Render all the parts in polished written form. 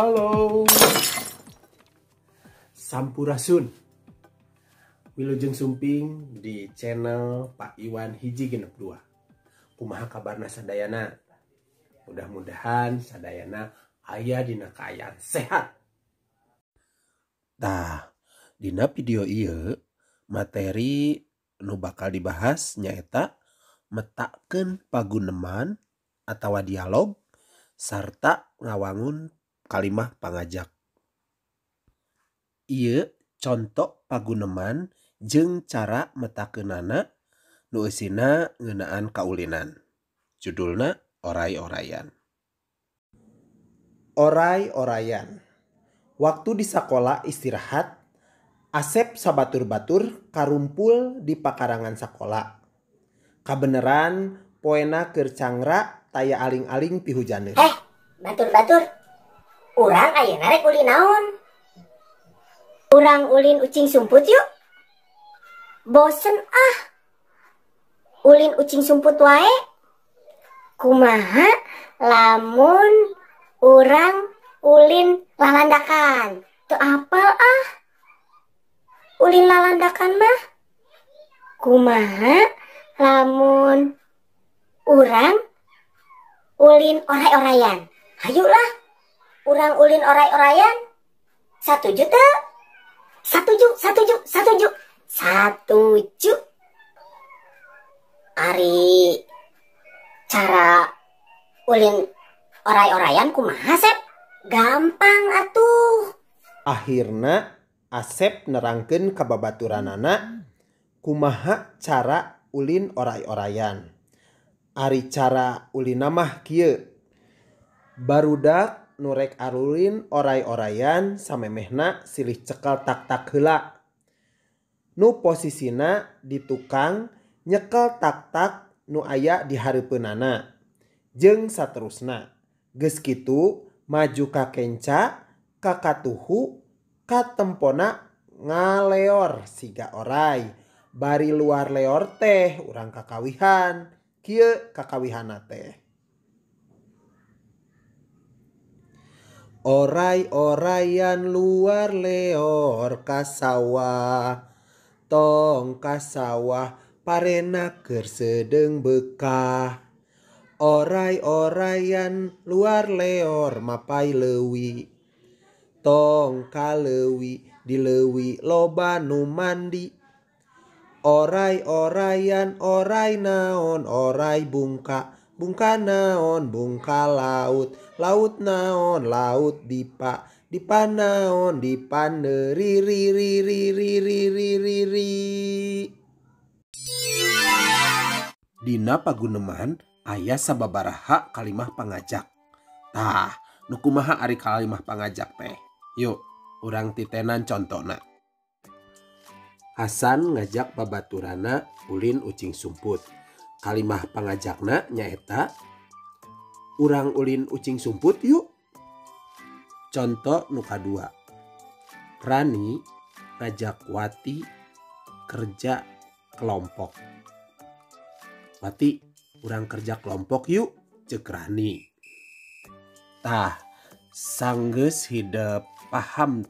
Halo. Sampurasun. Wilujeng sumping di channel Pak Iwan hiji genep 2. Kumaha kabarna sadayana? Mudah-mudahan sadayana aya dina kaayaan sehat. Tah, dina video ieu materi nu bakal dibahas nyaeta metakeun paguneman atawa dialog sarta ngawangun kalimah pangajak. Ieu contoh paguneman jeung cara metakeunana nu eusina ngeunaan kaulinan. Judulna oray-orayan. Oray-orayan. Waktu di sakola istirahat, Asep sabatur-batur karumpul di pakarangan sakola. Kabeneran poena keur cangra taya aling-aling pihujaneun. Batur-batur. Urang ayeuna rek ulin naon? Urang ulin ucing sumput yuk. Bosen ah. Ulin ucing sumput wae. Kumaha lamun urang ulin lalandakan? Teu apal ah. Ulin lalandakan mah. Kumaha lamun urang ulin oray-orayan? Hayulah. Urang ulin oray-orayan. Satuju. Ari cara ulin oray-orayan kumaha, Sep? Gampang atuh. Akhirna Asep nerangkeun ka babaturanana kumaha cara ulin oray-orayan. Ari cara ulin mah kieu. Barudak nu rek arulin oray-orayan samemehna silih cekel tak-tak heula. Nu posisina di tukang nyekel tak-tak nu aya di hareupeunana. Jeung saterusna. Geus kitu maju ka kenca, ka katuhu, ka tempona ngaleor siga oray. Bari luar leor teh urang kakawihan. Kieu kakawihanna teh. Oray-orayan luar leor ka sawah, tong ka sawah parena keur sedeung bekah. Oray-orayan luar leor mapai leuwi, tong ka leuwi di leuwi loba nu mandi. Oray-orayan oray naon oray bungka, bungka naon bungka laut, laut naon laut dipa, dipa naon dipa neuri. Dina paguneman aya sababaraha kalimah pangajak. Tah, nu kumaha ari kalimah pangajak teh? Yuk, urang titenan contona. Hasan ngajak babaturana ulin ucing sumput. Kalimah pangajakna nyaeta urang ulin ucing sumput yuk. Contoh nu kadua. Rani ngajak Wati kerja kelompok. Wati, urang kerja kelompok yuk, ceuk Rani. Tah, sanggeus hideep paham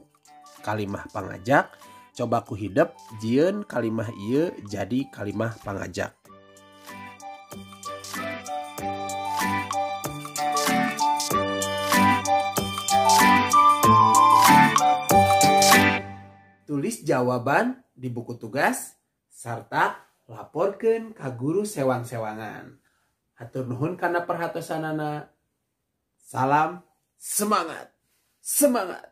kalimah pangajak, coba ku hideep jieun kalimah ieu jadi kalimah pangajak. Tulis jawaban di buku tugas sarta laporkeun ka guru sewang-sewangan. Hatur nuhun kana perhatosanana. Salam semangat. Semangat.